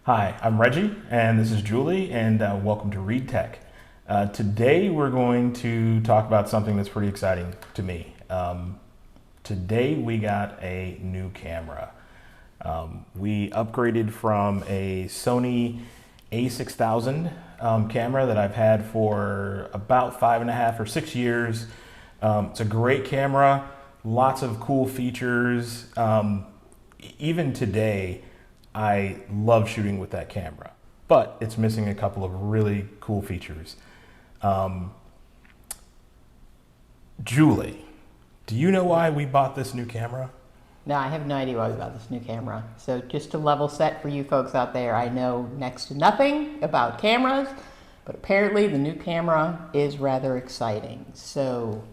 Hi, I'm Reggie, and this is Julie, and welcome to Read Tech. Today we're going to talk about something that's pretty exciting to me. Today we got a new camera. We upgraded from a Sony a6000 camera that I've had for about 5.5 or 6 years. It's a great camera, lots of cool features. Even today, I love shooting with that camera, but it's missing a couple of really cool features. Julie, do you know why we bought this new camera? No, I have no idea why we bought this new camera. So just to level set for you folks out there, I know next to nothing about cameras, but apparently the new camera is rather exciting. So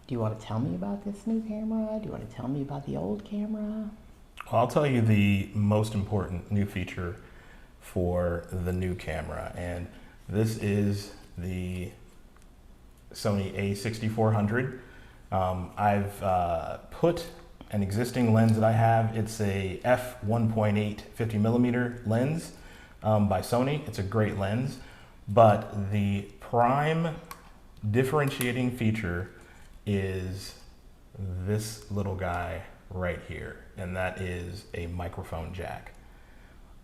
do you want to tell me about this new camera? Do you want to tell me about the old camera? Well, I'll tell you the most important new feature for the new camera, and this is the Sony a6400. I've put an existing lens that I have. It's a f1.8 50mm lens by Sony. It's a great lens, but the prime differentiating feature is this little guy right here, and that is a microphone jack.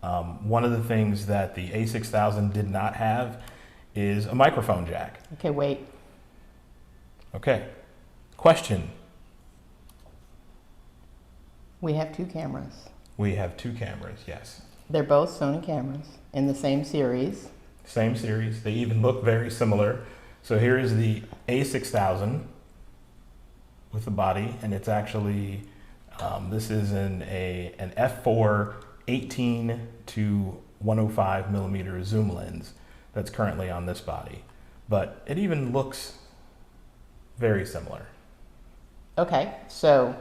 One of the things that the a6000 did not have is a microphone jack. Okay, wait. Okay, question. We have two cameras. We have two cameras, yes. They're both Sony cameras in the same series. Same series, they even look very similar. So here is the a6000 with the body, and it's actually this is an f4 18 to 105 millimeter zoom lens that's currently on this body, but it even looks very similar. Okay, so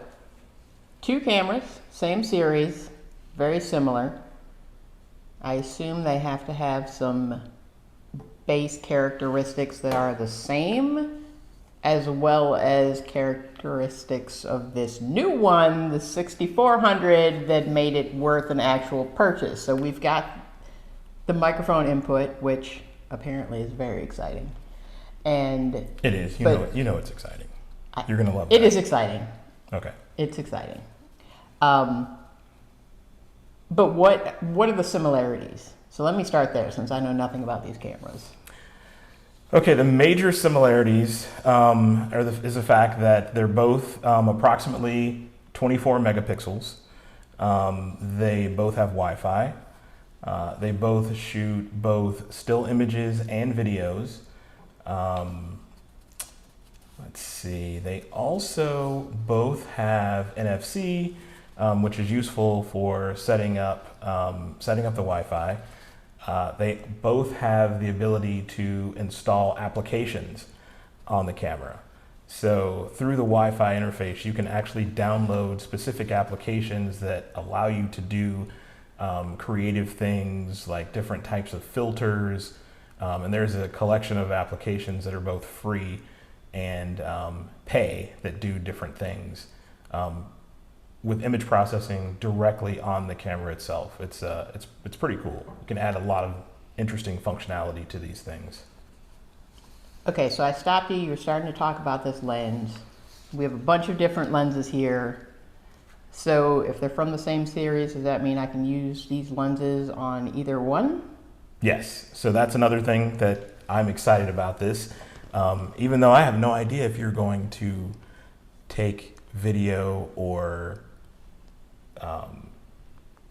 two cameras, same series, very similar. I assume they have to have some base characteristics that are the same, as well as characteristics of this new one, the 6400, that made it worth an actual purchase. So we've got the microphone input, which apparently is very exciting. And it is. You know it's exciting. You're gonna love it. It is exciting. Okay. It's exciting. But what are the similarities? So let me start there, since I know nothing about these cameras. Okay, the major similarities is the fact that they're both approximately 24 megapixels. They both have Wi-Fi. They both shoot both still images and videos. Let's see, they also both have NFC, which is useful for setting up the Wi-Fi. They both have the ability to install applications on the camera. So through the Wi-Fi interface, you can actually download specific applications that allow you to do creative things like different types of filters. And there's a collection of applications that are both free and pay that do different things with image processing directly on the camera itself. It's pretty cool. You can add a lot of interesting functionality to these things. Okay, so I stopped you. You were starting to talk about this lens. We have a bunch of different lenses here. So if they're from the same series, does that mean I can use these lenses on either one? Yes, so that's another thing that I'm excited about this. Even though I have no idea if you're going to take video or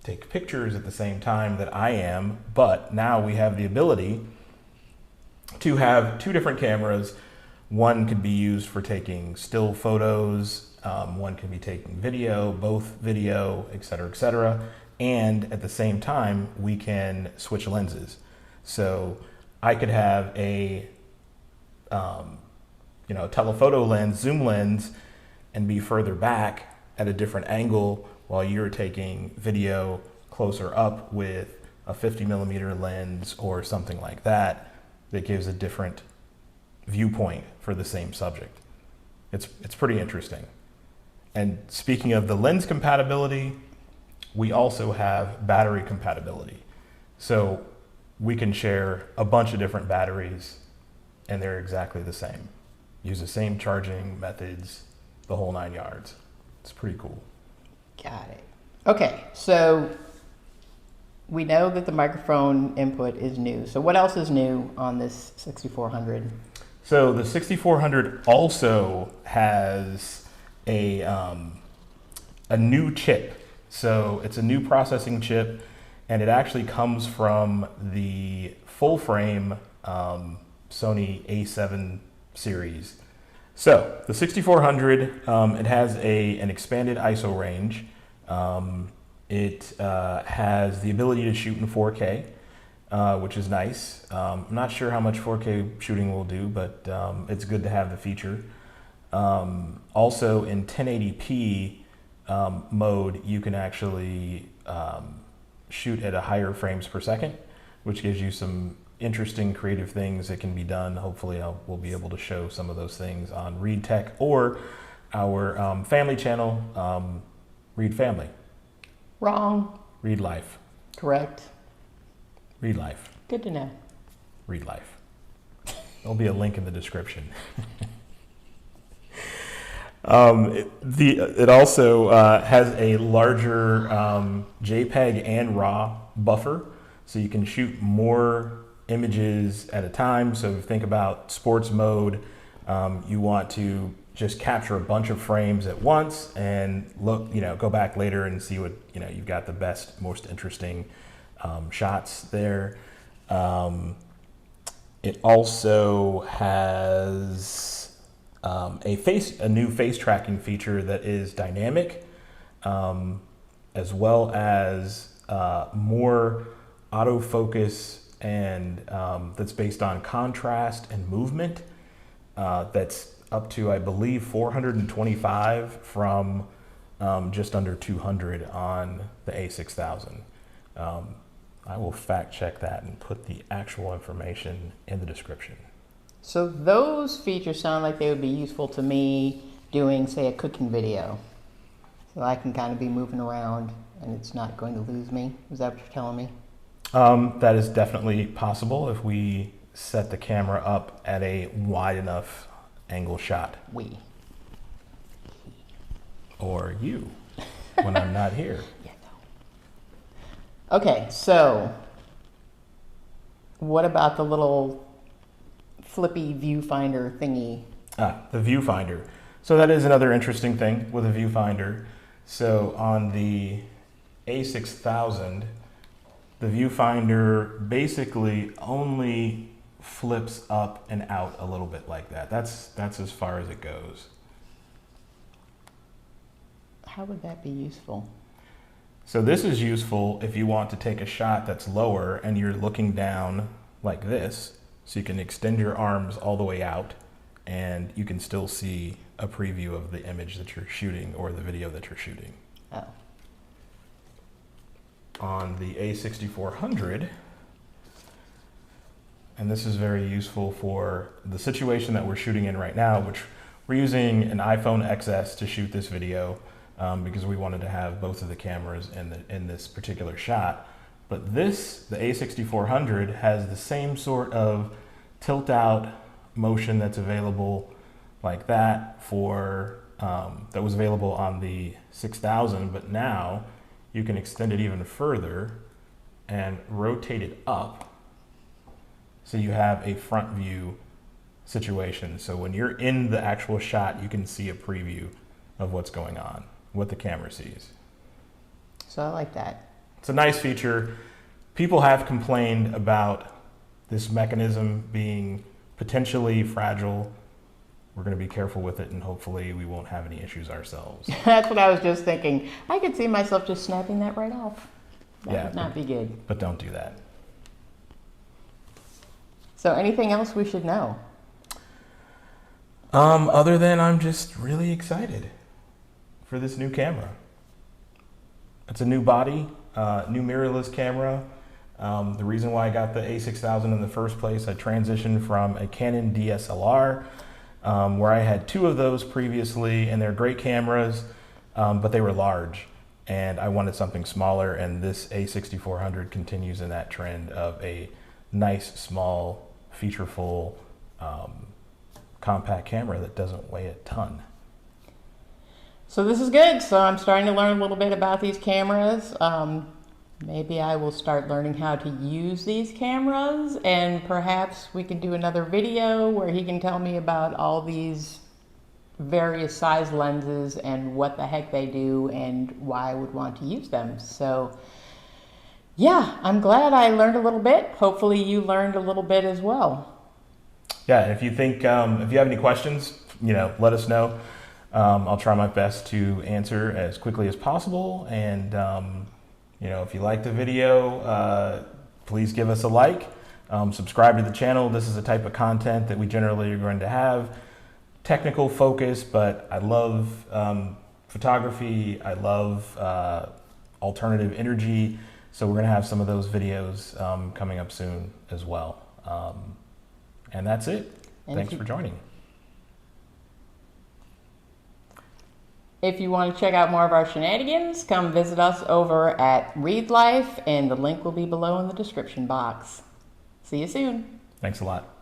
take pictures at the same time that I am, but now we have the ability to have two different cameras. One could be used for taking still photos, one can be taking video, both video, etc., and at the same time we can switch lenses. So I could have a telephoto lens, zoom lens, and be further back at a different angle while you're taking video closer up with a 50mm lens or something like that gives a different viewpoint for the same subject. It's pretty interesting. And speaking of the lens compatibility, we also have battery compatibility. So we can share a bunch of different batteries and they're exactly the same. Use the same charging methods, the whole 9 yards. It's pretty cool. Got it. Okay, so we know that the microphone input is new. So what else is new on this 6400? So the 6400 also has a new chip. So it's a new processing chip, and it actually comes from the full frame Sony a7 series. So the 6400, it has an expanded ISO range. It has the ability to shoot in 4K, which is nice. I'm not sure how much 4K shooting will do, but it's good to have the feature. Also in 1080p mode, you can actually shoot at a higher frames per second, which gives you some interesting creative things that can be done. Hopefully we'll be able to show some of those things on Read Tech or our family channel, Read Family. Wrong. Read Life. Correct. Read Life. Good to know. Read Life. There'll be a link in the description. It also has a larger JPEG and RAW buffer, so you can shoot more images at a time. So if you think about sports mode, you want to just capture a bunch of frames at once and look, go back later and see what, you've got the best, most interesting shots there. It also has a new face tracking feature that is dynamic, as well as more autofocus and that's based on contrast and movement. That's up to, I believe, 425 from just under 200 on the a6000. I will fact check that and put the actual information in the description. So those features sound like they would be useful to me doing, say, a cooking video. So I can kind of be moving around and it's not going to lose me. Is that what you're telling me? That is definitely possible if we set the camera up at a wide enough angle shot. We. Or you, when I'm not here. Yeah, no. Okay, so what about the little flippy viewfinder thingy? The viewfinder. So that is another interesting thing with a viewfinder. So on the a6000, the viewfinder basically only flips up and out a little bit like that. That's as far as it goes. How would that be useful? So this is useful if you want to take a shot that's lower and you're looking down like this, so you can extend your arms all the way out and you can still see a preview of the image that you're shooting or the video that you're shooting. Oh. On the a6400, and this is very useful for the situation that we're shooting in right now, which we're using an iPhone XS to shoot this video because we wanted to have both of the cameras in this particular shot. But the a6400 has the same sort of tilt out motion that's available like that that was available on the 6000, but now you can extend it even further and rotate it up so you have a front view situation. So when you're in the actual shot, you can see a preview of what's going on, what the camera sees. So I like that. It's a nice feature. People have complained about this mechanism being potentially fragile. We're going to be careful with it, and hopefully we won't have any issues ourselves. That's what I was just thinking. I could see myself just snapping that right off. That would not be good. But don't do that. So anything else we should know? Other than I'm just really excited for this new camera. It's a new body, new mirrorless camera. The reason why I got the a6000 in the first place, I transitioned from a Canon DSLR, where I had two of those previously, and they're great cameras, but they were large. and I wanted something smaller, and this a6400 continues in that trend of a nice, small, featureful, compact camera that doesn't weigh a ton. So this is good. So I'm starting to learn a little bit about these cameras. Maybe I will start learning how to use these cameras, and perhaps we can do another video where he can tell me about all these various size lenses and what the heck they do and why I would want to use them. So yeah, I'm glad I learned a little bit. Hopefully you learned a little bit as well. Yeah, and if you think, if you have any questions, let us know. I'll try my best to answer as quickly as possible. And, if you like the video, please give us a like, subscribe to the channel. This is a type of content that we generally are going to have. Technical focus, but I love photography. I love alternative energy. So we're going to have some of those videos coming up soon as well. And that's it. Thanks for joining. If you want to check out more of our shenanigans, come visit us over at Read Life, and the link will be below in the description box. See you soon. Thanks a lot.